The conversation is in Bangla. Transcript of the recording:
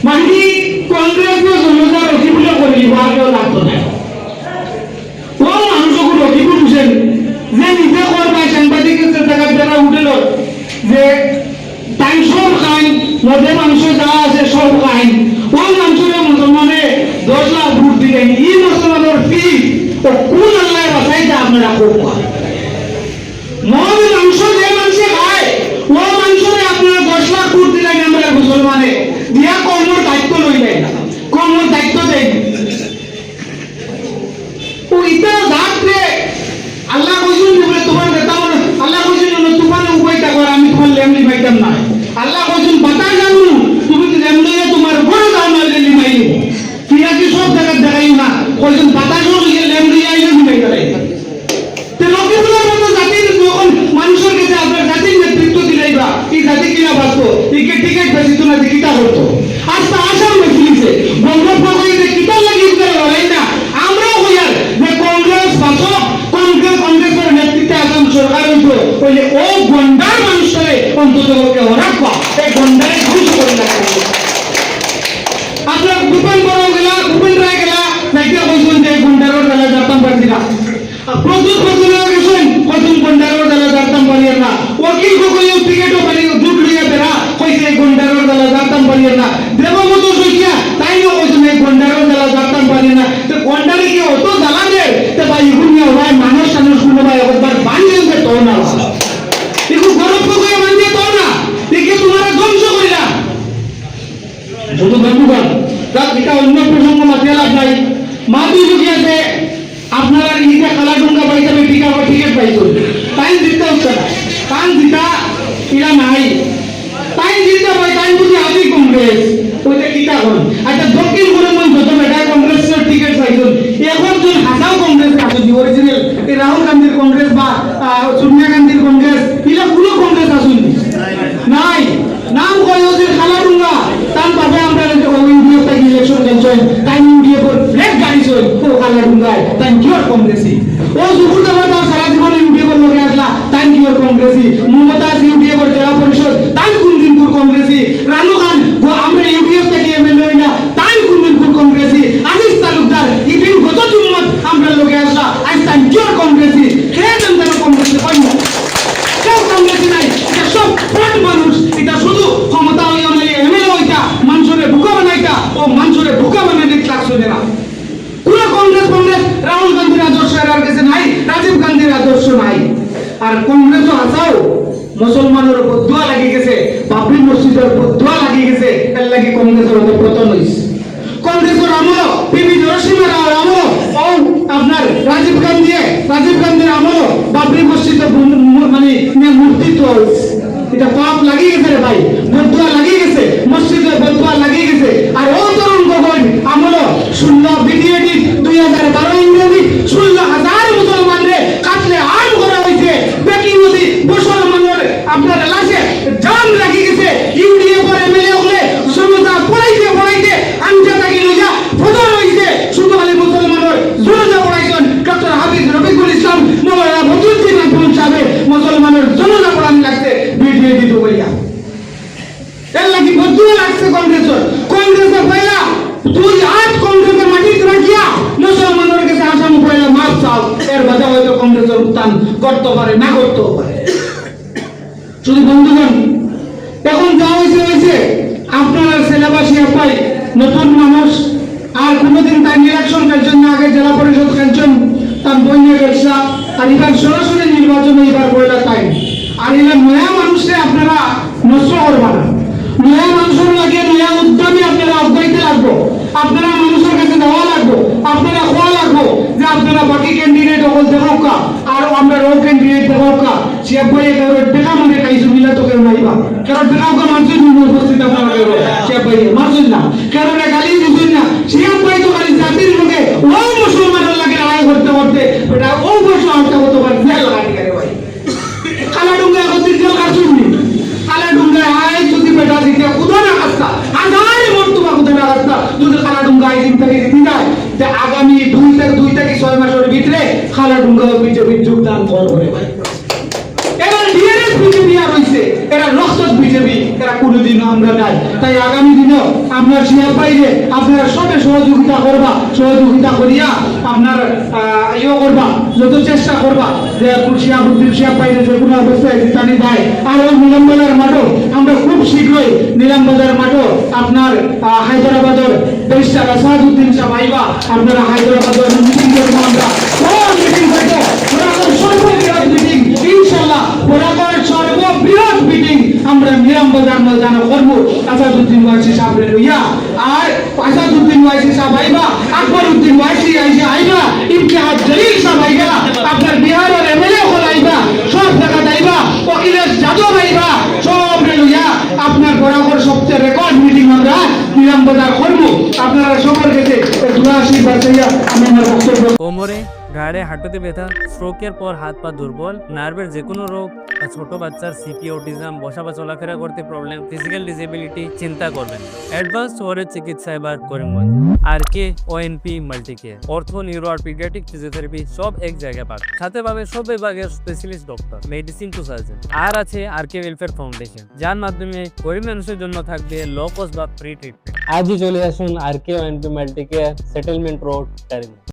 মানে কংগ্রেস জনতা রকিবুল করি বারো লাগতো না ও মানুষকে রকিবুল হোসেন যে নিজে করবা সাংবাদিকের জায়গা যারা উঠেল যে টাইম সব খাইন মধ্যে মানুষ যা আছে সব খাইন ও মানুষের মুসলমানে 10 লাখ ভোট দিলেন এই মুসলমানের ফি ও কোন আল্লাহ বাঁচাইতে আপনারা খুব মহাবীর মানুষ যে মানুষে খায় ও মানুষের আপনারা 10 লাখ ভোট দিলেন আমরা মুসলমানে দিয়া কর্মর দায়িত্ব লইলেন কর্মর দায়িত্ব দেন ও ইতা যাত্রে আল্লাহ কইছেন বলে তোমার নেতা আল্লাহ কইছেন তুফানে উপায়টা কর আমি তোমার লেমলি পাইতাম না আল্লাহ কইছেন বাতাস জানো তুমি লেমলি তোমার বড় দাও না লেলি মাইলি কিয়া কি সব জায়গা দেখাই না কইছেন বাতাস হইলে লেমলি আইলে দিবাই করে তে লোকগুলোর মতো জাতির যখন মানুষের কাছে আপনার জাতির নেতৃত্ব দিলাইবা এই জাতি কিনা বাঁচতো একে টিকেট বেশিত না কিটা করতো আজ তো আসাম বেশিছে বঙ্গোপসাগরে যে কিটা লাগিয়ে করে লড়াই না আমরাও হইয়ার যে কংগ্রেস বাঁচো কংগ্রেসের নেতৃত্বে আসাম সরকার হইতো কইলে ও গন্ডার মানুষের অন্তত রাখবা এই গন্ডারে ঘুষ করে রাখবে আপনার ভূপেন বড় গেলা ভূপেন রায় গেলা নাইকা কইছেন যে গন্ডারের বেলা যাতাম পারি না প্রচুর প্রচুর গেছেন কতম গন্ডারের বেলা যাতাম পারি না ওকিল কইও টিকেটও পারি দুধ লইয়া বেরা কইছে গন্ডারের বেলা যাতাম পারি না দেবমত সইয়া তাইও কইছেন এই গন্ডারের বেলা যাতাম পারি না তো গন্ডারে কি অত জ্বালা দে তো ভাই গুনিয়া ভাই মানুষ শুনে ভাই একবার বানিয়ে দে তো না দেখো গরম করে বানিয়ে তো না দেখে তোমারে ধ্বংস কইরা শুধু বন্ধুগণ রাত এটা অন্য প্রসঙ্গ মাথায় লাভ নাই মাদুই লুকিয়েছে আপনারা ইটা কালাডুঙ্গা পাইতে টিকেট পাইছো টাইম দিতে হচ্ছে না টাইম দিতা ইরা নাই টাইম দিতে হয় টাইম বুঝি আদি কংগ্রেস ওইটা কিটা হল আচ্ছা দক্ষিণ করে মন যত বেটা কংগ্রেসের টিকেট পাইছো এখন জন হাজাও কংগ্রেস আছে দি অরিজিনাল এই রাহুল গান্ধীর কংগ্রেস বা সোনিয়া গান্ধীর কংগ্রেস ইলা কোনো কংগ্রেস আসুন নাই নাম কইও যে কালাডুঙ্গা তার পাবে আমরা ইন্ডিয়া থেকে ইলেকশন খেলছেন টাইম ইন্ডিয়া পর ফ্ল্যাগ গাড়ি চল ও কালাডুঙ্গায় তাই কিওর কংগ্রেসি ও সুকুর দাবার সারা জীবন ইন্ডিয়া পর লোকে আসলা তাই কিওর কংগ্রেসি মমতা ইন্ডিয়া পর জেলা পরিষদ তাই কোন দিন পুর কংগ্রেসি রানু খান আমরা ইউডিএফ থেকে এমএলএ হইনা তাই কোন দিন পুর কংগ্রেসি আজিজ তালুকদার ইদিন গত জুম্মত আমরা লোকে আসলা আজ তাই কিওর কংগ্রেসি হে জনতা কংগ্রেসি কই না কেউ কংগ্রেসি নাই এটা সব ফ্রড মানুষ এটা শুধু ক্ষমতা হইয়া নাই এমএলএ হইতা মানুষরে বোকা বানাইতা ও মানুষরে বোকা বানাইতে ক্লাস হইছে না পুরো কংগ্রেস রাহুল গান্ধীর আদর্শ এর কাছে নাই রাজীব গান্ধীর আদর্শ নাই আর কংগ্রেসও আসাও মুসলমানের উপর দোয়া লাগি গেছে বাবরি মসজিদের উপর দোয়া লাগি গেছে এর লাগি কংগ্রেসের উপর পতন হইছে কংগ্রেসের আমল পিভি নরসিংহ রাওর আমল ও আপনার রাজীব গান্ধীর আমল বাবরি মসজিদের মানে মূর্তি তো এটা পাপ লাগি গেছে রে ভাই বদুয়া লাগি গেছে মসজিদে বদুয়া লাগি গেছে আর ও তরুণ গগন আমল 16 বিডিএডি 2012 ইংরেজি 16,000 মুসলমানরে কাটলে আম করা হইছে বেকি নদী মুসলমানের আপনার লাশে জাম লাগি গেছে ইউডিএফ এর এমএলএ হলে সমতা পড়াইতে আঞ্জা লাগি লইয়া ফদর হইছে শুধু খালি মুসলমানের জনতা পড়াইছেন ডক্টর হাফিজ রফিকুল ইসলাম মাওলানা বদরুদ্দিন আব্দুল সাহেব মুসলমানের জনতা পড়ানি লাগছে বিডিএডি তো বলিয়া এর লাগি বদুয়া লাগছে কংগ্রেসের পয়লা তুই আজ কংগ্রেসের মাটিতে রাখিয়া মুসলমানের কাছে আসাম পয়লা মাপ চাও এর বাধা হয়তো কংগ্রেসের উত্থান করতে পারে না করতেও পারে শুধু বন্ধুগণ এখন যা হয়েছে আপনারা সিলেবাস পাই নতুন মানুষ আর কোনোদিন তাই ইলেকশন খেলছেন না আগে জেলা পরিষদ খেলছেন তার বইয়ে গেছে আর এবার সরাসরি নির্বাচন এবার পয়লা টাইম আর এলে নয়া মানুষে আপনারা নষ্ট করবা না নয়া মানুষের লাগে নয়া উদ্যমী আপনারা অগ্রাইতে লাগবো আপনারা মানুষের কাছে দেওয়া লাগবো আপনারা খোয়া লাগবো যে আপনারা বাকি ক্যান্ডিডেট সকল দেখাওকা আর আমরা ও ক্যান্ডিডেট দেখাওকা সে বইয়ে দেখা মানে কাইছু মিলা তো কেউ নাইবা কারণ দেখাওকা মানুষের উপস্থিত আপনারা কেউ সে বইয়ে মানুষ না কারণ গালি দিবেন না সে বই তো খালি জাতির লোকে ও মুসলমানের লাগে লড়াই করতে এটা ও বসে আটটা হতে পারে জেল লাগানি করে ভাই কালাডুঙ্গা একত্রিত জেল কাটছুনি কালাডুঙ্গা আয় যদি বেটা দিতে উদানা রাস্তা আগাই মর্তবা উদানা রাস্তা যদি কালাডুঙ্গা আই দিন থেকে দিতে যায় যে আগামী 2 থেকে 6 মাসের ভিতরে কালাডুঙ্গা বিজেপি যোগদান করবে ভাই এরা ডিএনএস বিজেপি আর হইছে এরা রক্তত বিজেপি জায়গা কোনোদিনও আমরা নাই। তাই আগামী দিনেও আপনার শিয়ার বাইরে আপনারা সবে সহযোগিতা করিয়া আপনার করবা, যত চেষ্টা করবা যে শিয়াবুদ্দিন শিয়াব বাইরে যে কোনো অবস্থায় জিতানি দেয়। আর ওই নিলামবাজার মাঠও আমরা খুব শীঘ্রই নিলামবাজার মাঠও আপনার হায়দ্রাবাদের ব্যারিস্টার আসাদুদ্দিন সাহেব আইবা, আপনারা হায়দ্রাবাদের মিটিং করবো আমরা, মিটিং করবো সর্ববৃহৎ মিটিং ইনশাল্লাহ, সর্ববৃহৎ মিটিং আমরা নিলামবাজার ময়দানে করবো আসাদুদ্দিন ওয়াইসি সাহেব লইয়া। আর আসাদুদ্দিন ওয়াইসি সাহেব আইবা, আকবরউদ্দিন ওয়াইসি আইবা, ইমতিহাজ জলিল সাহেব আইবা, আপনার বিহারের এমএলএ হল আইবা, সব জায়গা আইবা, অখিলেশ যাদব আইবা, সব লইয়া আপনার বরাবর সবচেয়ে রেকর্ড মিটিং আমরা নিলামবাজার করবো। আপনারা সবার কাছে দোয়া আশীর্বাদ চাইয়া আমি আমার বক্তব্য। কোমরে, ঘাড়ে, হাঁটুতে ব্যথা, স্ট্রোকের পর হাত পা দুর্বল, নার্ভের যে কোনো রোগ, বা ছোট বাচ্চার সিপি, অটিজম, বসা বা চলাফেরা করতে প্রবলেম, ফিজিক্যাল ডিসেবিলিটি, চিন্তা করবেন অ্যাডভান্স ওয়ারের চিকিৎসা এবার Karimganj RK ONP multicare, ortho, neuro আর পিডিয়াট্রিক ফিজিওথেরাপি সব এক জায়গায় পাবে। সাথে পাবে সব বিভাগের specialist doctor, medicine to surgeon. আর আছে RK ওয়েলফেয়ার ফাউন্ডেশন, যার মাধ্যমে গরিব মানুষের জন্য থাকবে লো কস্ট বা ফ্রি ট্রিটমেন্ট। আজই চলে আসুন RK ONP Multicare, settlement road, terminal.